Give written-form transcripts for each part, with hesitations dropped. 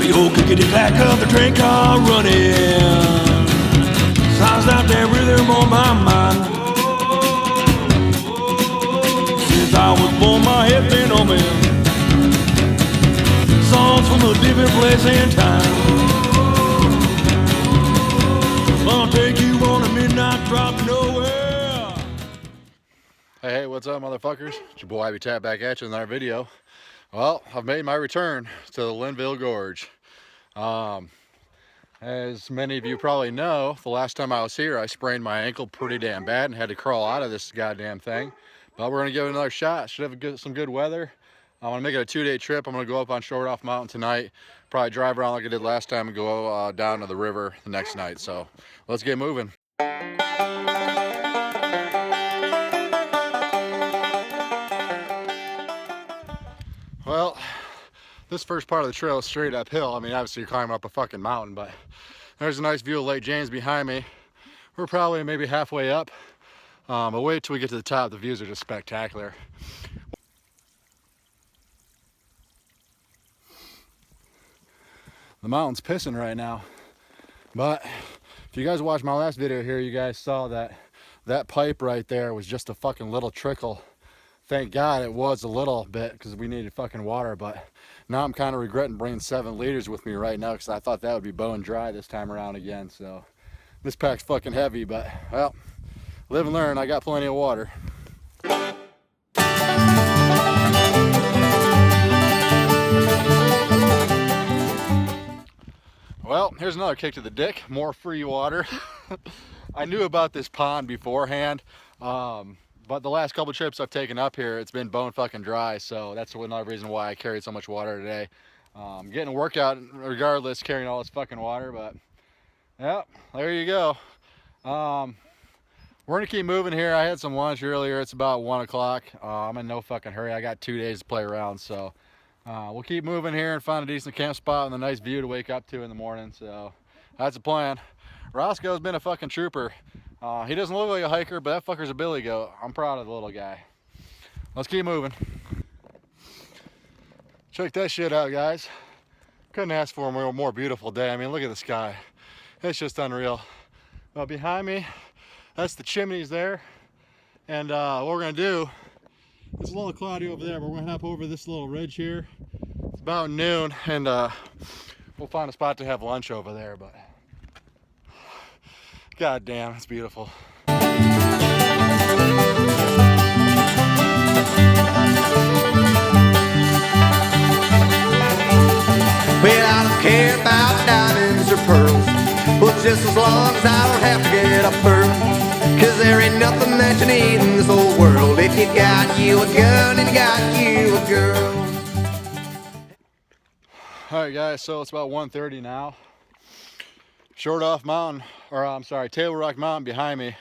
The old clickety clack of the train car running. Sounds out there rhythm on my mind. Since I was born, my head been on me. Songs from a different place and time. I'll take you on a midnight drop nowhere. Hey, what's up, motherfuckers? It's your boy Habitat back at you in our video. Well, I've made my return to the Linville Gorge. As many of you probably know, the last time I was here, I sprained my ankle pretty damn bad and had to crawl out of this goddamn thing. But we're gonna give it another shot. Should have some good weather. I'm gonna make it a 2-day trip. I'm gonna go up on Short Off Mountain tonight, probably drive around like I did last time and go down to the river the next night. So let's get moving. Well, this first part of the trail is straight uphill. I mean, obviously you're climbing up a fucking mountain, but there's a nice view of Lake James behind me. We're probably maybe halfway up, but wait till we get to the top. The views are just spectacular. The mountain's pissing right now, but if you guys watched my last video here, you guys saw that that pipe right there was just a fucking little trickle. Thank God it was a little bit because we needed fucking water, but now I'm kind of regretting bringing 7 liters with me right now because I thought that would be bone dry this time around again. So this pack's fucking heavy, but well, live and learn. I got plenty of water. Well, here's another kick to the dick, more free water. I knew about this pond beforehand. But the last couple trips I've taken up here, it's been bone fucking dry, so that's another reason why I carried so much water today. Getting a workout regardless, carrying all this fucking water, but yeah, there you go. We're gonna keep moving here. I had some lunch earlier. It's about 1 o'clock. I'm in no fucking hurry. I got 2 days to play around, so we'll keep moving here and find a decent camp spot and a nice view to wake up to in the morning. So that's the plan. Roscoe's been a fucking trooper. He doesn't look like a hiker, but that fucker's a billy goat. I'm proud of the little guy. Let's keep moving. Check that shit out, guys. Couldn't ask for a more beautiful day. I mean, look at the sky. It's just unreal. Well, behind me, that's the chimneys there. And what we're gonna do, it's a little cloudy over there, but we're gonna hop over this little ridge here. It's about noon, and we'll find a spot to have lunch over there, but God damn, it's beautiful. Well, I don't care about diamonds or pearls, well, just as long as I don't have to get up early. Cause there ain't nothing that you need in this whole world if you got you a gun and you got you a girl. Alright guys, so it's about 1:30 now. Short Off Mountain, or I'm sorry, Table Rock Mountain behind me.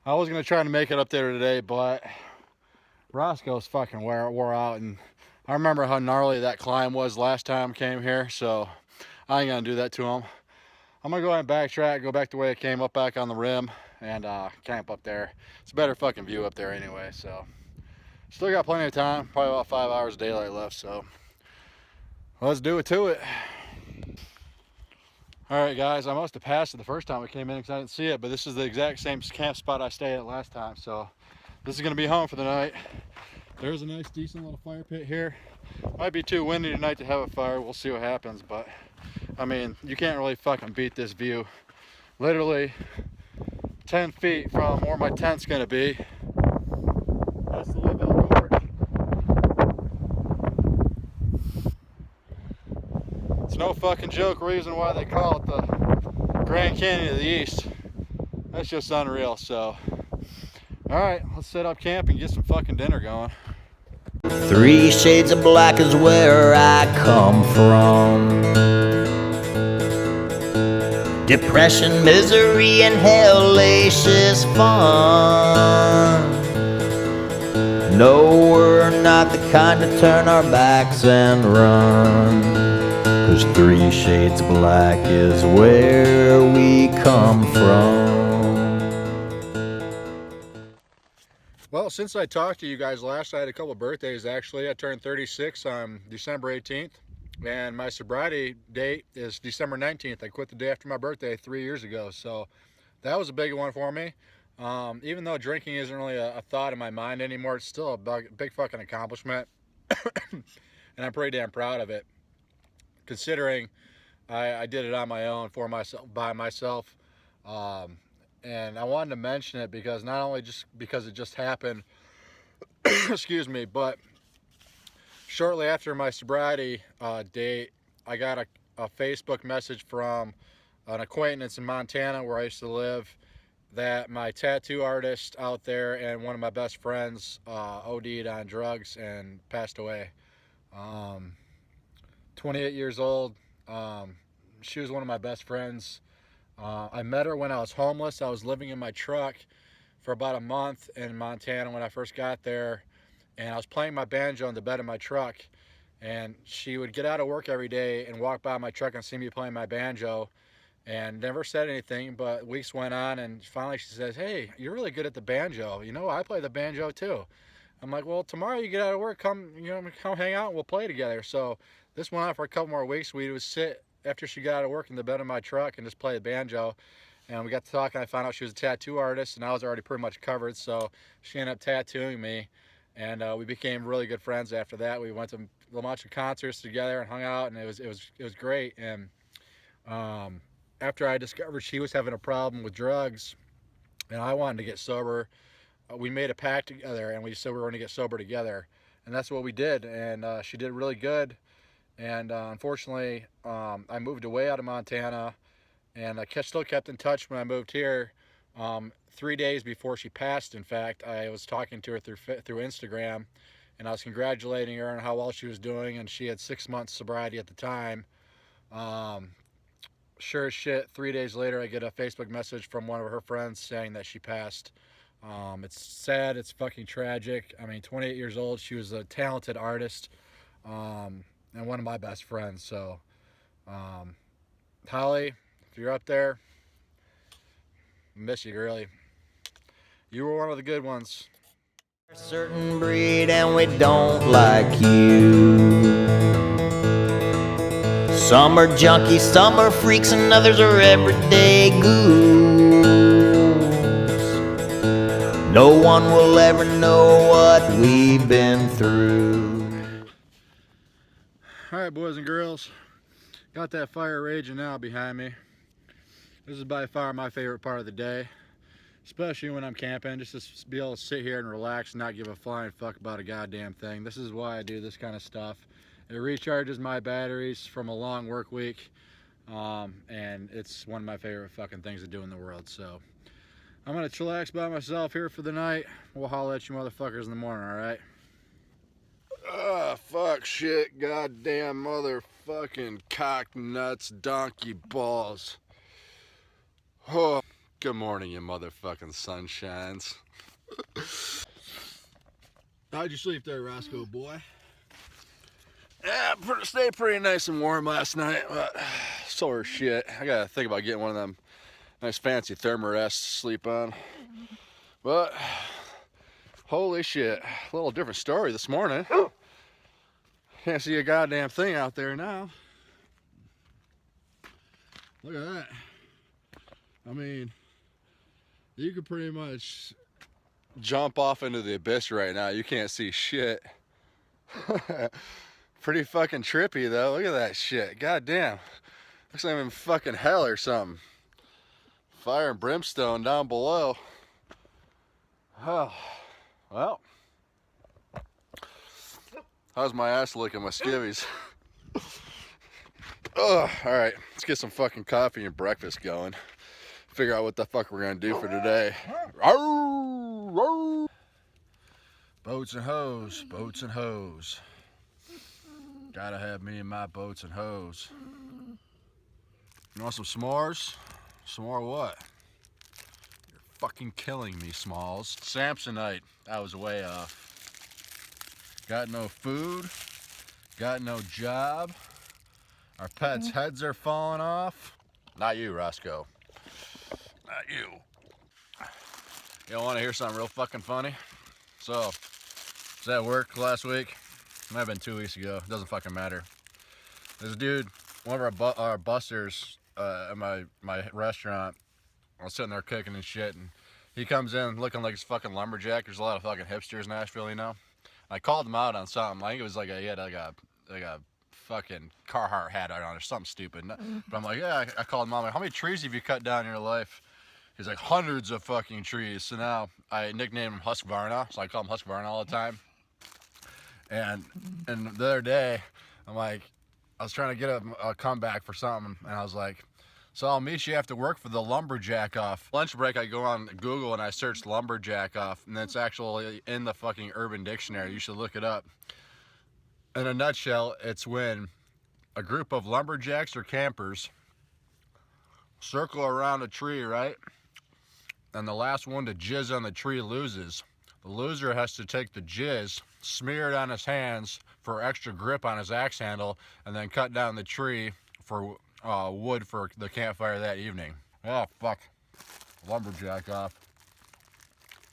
I was gonna try to make it up there today, but Roscoe's fucking wore out, and I remember how gnarly that climb was last time I came here, so I ain't gonna do that to him. I'm gonna go ahead and backtrack, go back the way I came up back on the rim, and camp up there. It's a better fucking view up there anyway, so still got plenty of time, probably about 5 hours of daylight left, so let's do it to it. Alright guys, I must have passed it the first time I came in because I didn't see it, but this is the exact same camp spot I stayed at last time, so this is going to be home for the night. There's a nice decent little fire pit here. Might be too windy tonight to have a fire, we'll see what happens, but I mean, you can't really fucking beat this view. Literally 10 feet from where my tent's going to be. That's the Linville Gorge. It's no fucking joke reason why they call it the Grand Canyon of the East. That's just unreal, so. Alright, let's set up camp and get some fucking dinner going. 3 shades of black is where I come from. Depression, misery, and hellacious fun. No, we're not the kind to turn our backs and run. 'Cause 3 shades black is where we come from. Well, since I talked to you guys last, I had a couple birthdays actually. I turned 36 on December 18th. And my sobriety date is December 19th. I quit the day after my birthday 3 years ago. So that was a big one for me. Even though drinking isn't really a thought in my mind anymore, it's still a big fucking accomplishment. And I'm pretty damn proud of it, considering I did it on my own, for myself, by myself. And I wanted to mention it because not only just because it just happened, excuse me, but shortly after my sobriety date, I got a Facebook message from an acquaintance in Montana where I used to live, that my tattoo artist out there and one of my best friends OD'd on drugs and passed away. 28 years old. She was one of my best friends. I met her when I was homeless. I was living in my truck for about a month in Montana when I first got there, and I was playing my banjo in the bed of my truck, and she would get out of work every day and walk by my truck and see me playing my banjo, and never said anything. But weeks went on, and finally she says, "Hey, you're really good at the banjo. You know, I play the banjo too." I'm like, "Well, tomorrow you get out of work, come hang out and we'll play together." So this went on for a couple more weeks. We would sit after she got out of work in the bed of my truck and just play the banjo. And we got to talking. I found out she was a tattoo artist, and I was already pretty much covered. So she ended up tattooing me, and we became really good friends after that. We went to a bunch of concerts together and hung out, and it was great. And after I discovered she was having a problem with drugs, and I wanted to get sober, we made a pact together, and we said we were going to get sober together, and that's what we did. And she did really good. And unfortunately, I moved away out of Montana, and I still kept in touch when I moved here. 3 days before she passed, in fact, I was talking to her through Instagram, and I was congratulating her on how well she was doing, and she had 6 months sobriety at the time. Sure as shit, 3 days later, I get a Facebook message from one of her friends saying that she passed. It's sad. It's fucking tragic. I mean, 28 years old. She was a talented artist, and one of my best friends. So, Holly, if you're up there, I miss you, girlie. You were one of the good ones. A certain breed and we don't like you. Some are junkies, some are freaks, and others are everyday goons. No one will ever know what we've been through. All right, boys and girls, got that fire raging now behind me. This is by far my favorite part of the day, especially when I'm camping, just to be able to sit here and relax and not give a flying fuck about a goddamn thing. This is why I do this kind of stuff. It recharges my batteries from a long work week, and it's one of my favorite fucking things to do in the world. So I'm gonna chillax by myself here for the night. We'll holler at you motherfuckers in the morning, all right? Ah, fuck, shit, goddamn motherfucking cock nuts, donkey balls. Oh, good morning, you motherfucking sunshines. How'd you sleep there, Roscoe boy? Yeah, stayed pretty nice and warm last night, but sore as shit. I gotta think about getting one of them nice fancy thermarests to sleep on. But holy shit, a little different story this morning. Can't see a goddamn thing out there now. Look at that. I mean, you could pretty much jump off into the abyss right now. You can't see shit. Pretty fucking trippy though. Look at that shit. God damn. Looks like I'm in fucking hell or something. Fire and brimstone down below. Oh, well. How's my ass looking, my skivvies? Oh, alright. Let's get some fucking coffee and breakfast going. Figure out what the fuck we're gonna do for today. Boats and hoes, boats and hoes. Gotta have me and my boats and hoes. You want some s'mores? S'more what? You're fucking killing me, Smalls. Samsonite, I was way off. Got no food, got no job. Our pets' heads are falling off. Not you, Roscoe. Not you. You don't want to hear something real fucking funny? So, was at work last week. Might have been 2 weeks ago. Doesn't fucking matter. This dude, one of our busters at my restaurant, I was sitting there cooking and shit, and he comes in looking like he's fucking lumberjack. There's a lot of fucking hipsters in Nashville, you know. I called him out on something. I think it was like he had like a fucking Carhartt hat on or something stupid. But I'm like, yeah, I called him out. I'm like, how many trees have you cut down in your life? He's like, hundreds of fucking trees. So now I nicknamed him Husqvarna, so I call him Husqvarna all the time. And the other day, I'm like, I was trying to get a comeback for something, and I was like, so I'll meet you after work for the lumberjack off. Lunch break, I go on Google and I search lumberjack off, and it's actually in the fucking Urban Dictionary. You should look it up. In a nutshell, it's when a group of lumberjacks or campers circle around a tree, right? And the last one to jizz on the tree loses. The loser has to take the jizz, smear it on his hands for extra grip on his axe handle, and then cut down the tree for wood for the campfire that evening. Oh, fuck. Lumberjack off.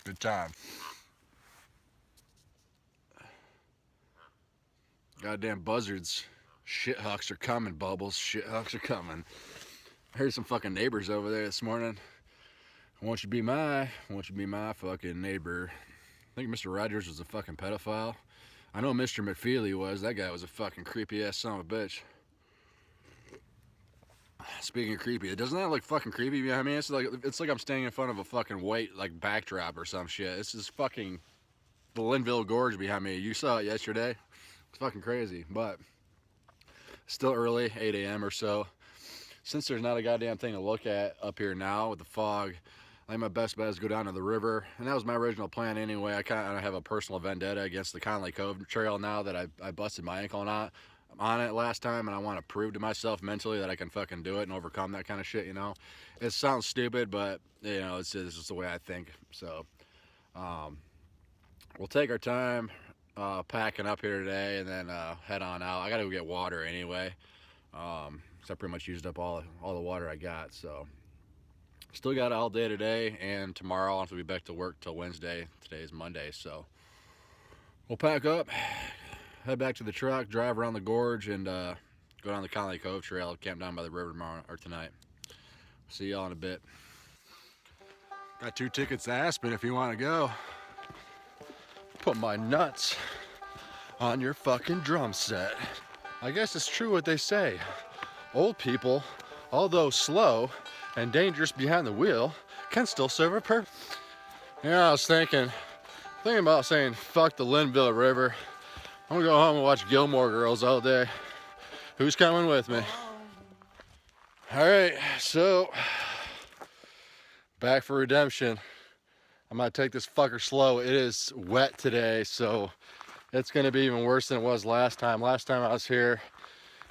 Good time. Goddamn buzzards. Shithucks are coming, Bubbles. Shithucks are coming. I heard some fucking neighbors over there this morning. Won't you be my fucking neighbor? I think Mr. Rogers was a fucking pedophile. I know Mr. McFeely was. That guy was a fucking creepy ass son of a bitch. Speaking of creepy, doesn't that look fucking creepy? You know what I mean? It's like I'm standing in front of a fucking white like backdrop or some shit. This is fucking the Linville Gorge behind me. You saw it yesterday. It's fucking crazy, but still early, 8 a.m. or so. Since there's not a goddamn thing to look at up here now with the fog, I think my best bet is to go down to the river, and that was my original plan anyway. I kind of have a personal vendetta against the Conley Cove Trail now that I busted my ankle on it last time, and I want to prove to myself mentally that I can fucking do it and overcome that kind of shit, you know. It sounds stupid, but you know, it's just the way I think. So we'll take our time packing up here today, and then head on out. I gotta go get water anyway, because I pretty much used up all the water I got. So still got all day today, and tomorrow I'll have to be back to work till Wednesday. Today is Monday, so we'll pack up, head back to the truck, drive around the gorge, and go down the Conley Cove Trail, camp down by the river tomorrow or tonight. See y'all in a bit. Got 2 tickets to Aspen if you want to go. Put my nuts on your fucking drum set. I guess it's true what they say. Old people, although slow and dangerous behind the wheel, can still serve a purpose. Yeah, I was thinking about saying fuck the Linville River. I'm gonna go home and watch Gilmore Girls all day. Who's coming with me? All right, so back for redemption. I'm gonna take this fucker slow. It is wet today, so it's gonna be even worse than it was last time. Last time I was here,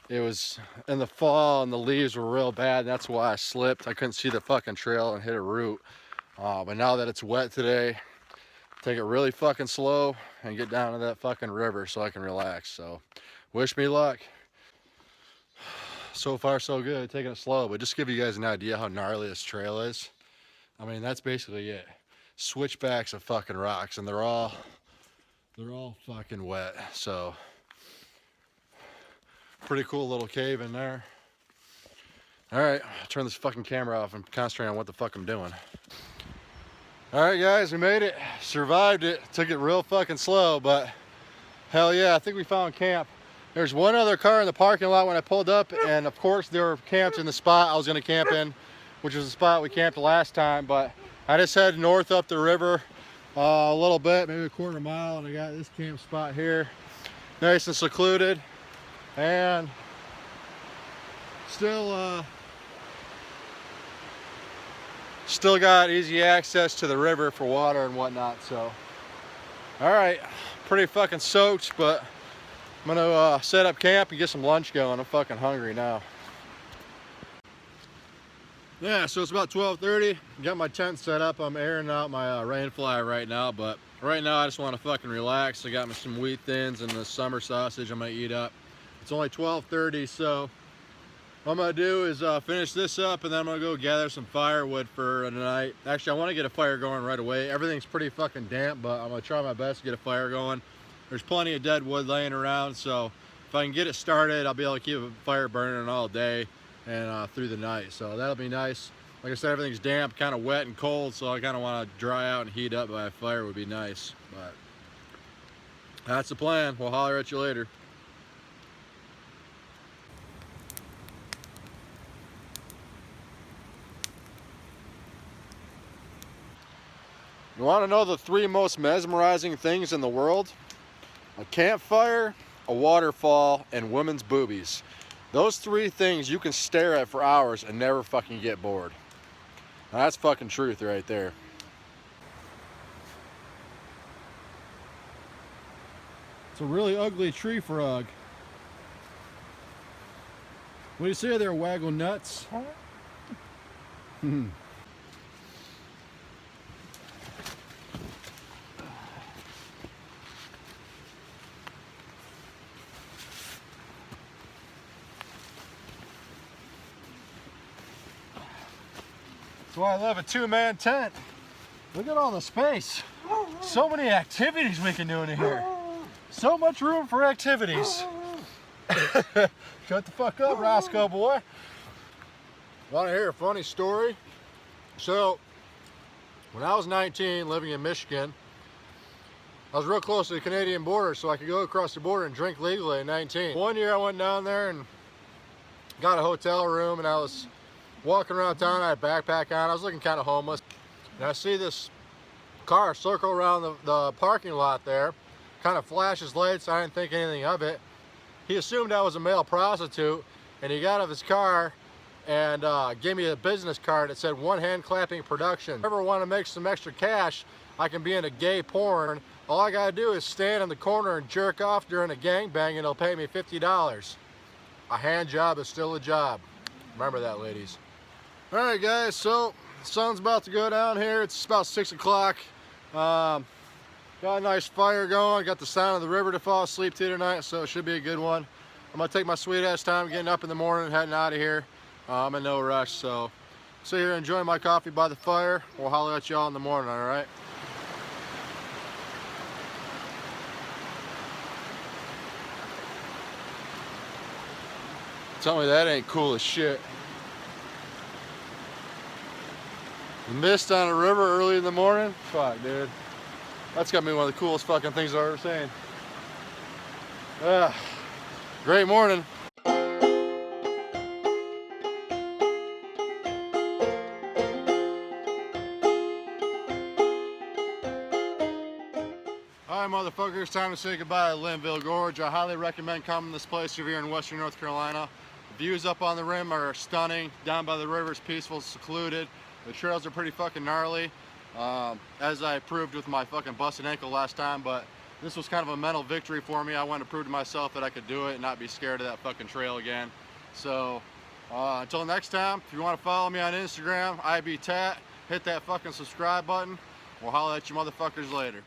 it was in the fall and the leaves were real bad. That's why I slipped. I couldn't see the fucking trail and hit a root. But now that it's wet today, take it really fucking slow and get down to that fucking river so I can relax. So wish me luck. So far so good, taking it slow, but just to give you guys an idea how gnarly this trail is. I mean, that's basically it. Switchbacks of fucking rocks, and they're all fucking wet. So pretty cool little cave in there. All right, I'll turn this fucking camera off and concentrate on what the fuck I'm doing. All right, guys, we made it, survived it. Took it real fucking slow, but hell yeah, I think we found camp. There's one other car in the parking lot when I pulled up, and of course there were camps in the spot I was gonna camp in, which was the spot we camped last time, but I just headed north up the river a little bit, maybe a quarter mile, and I got this camp spot here. Nice and secluded, and still got easy access to the river for water and whatnot. So all right, pretty fucking soaked, but I'm gonna set up camp and get some lunch going. I'm fucking hungry now. Yeah, so it's about 12:30. Got my tent set up. I'm airing out my rain fly right now, but right now I just want to fucking relax. I got me some wheat thins and the summer sausage I'm gonna eat up. It's only 12:30, so what I'm gonna do is finish this up, and then I'm gonna go gather some firewood for tonight. Actually, I want to get a fire going right away. Everything's pretty fucking damp, but I'm gonna try my best to get a fire going. There's plenty of dead wood laying around, so if I can get it started, I'll be able to keep a fire burning all day and through the night. So that'll be nice. Like I said, everything's damp, kind of wet and cold, so I kind of want to dry out and heat up by a fire would be nice. But that's the plan. We'll holler at you later. You want to know the 3 most mesmerizing things in the world? A campfire, a waterfall, and women's boobies. Those 3 things you can stare at for hours and never fucking get bored. Now, that's fucking truth right there. It's a really ugly tree frog. What do you say there, waggle nuts? That's why I love a 2-man tent. Look at all the space. So many activities we can do in here. So much room for activities. Shut the fuck up, Roscoe boy. Want to hear a funny story? So, when I was 19, living in Michigan, I was real close to the Canadian border, so I could go across the border and drink legally at 19. One year I went down there and got a hotel room, and I was walking around town. I had a backpack on. I was looking kind of homeless, and I see this car circle around the parking lot there, kind of flashes lights. I didn't think anything of it. He assumed I was a male prostitute, and he got out of his car and gave me a business card that said One Hand Clapping Production. If I ever want to make some extra cash, I can be in a gay porn. All I gotta do is stand in the corner and jerk off during a gangbang, and he'll pay me $50. A hand job is still a job. Remember that, ladies. All right, guys, so the sun's about to go down here. It's about 6 o'clock. Got a nice fire going. Got the sound of the river to fall asleep to tonight, so it should be a good one. I'm gonna take my sweet ass time getting up in the morning, heading out of here. I'm in no rush, so sit here enjoying my coffee by the fire. We'll holler at y'all in the morning, all right? Tell me that ain't cool as shit. The mist on a river early in the morning? Fuck, dude. That's gotta be one of the coolest fucking things I've ever seen. Great morning. Alright, motherfuckers, time to say goodbye to Linville Gorge. I highly recommend coming to this place if you're in Western North Carolina. The views up on the rim are stunning. Down by the river is peaceful, secluded. The trails are pretty fucking gnarly, as I proved with my fucking busted ankle last time, but this was kind of a mental victory for me. I wanted to prove to myself that I could do it and not be scared of that fucking trail again. So, until next time, if you want to follow me on Instagram, IBTat, hit that fucking subscribe button. We'll holler at you motherfuckers later.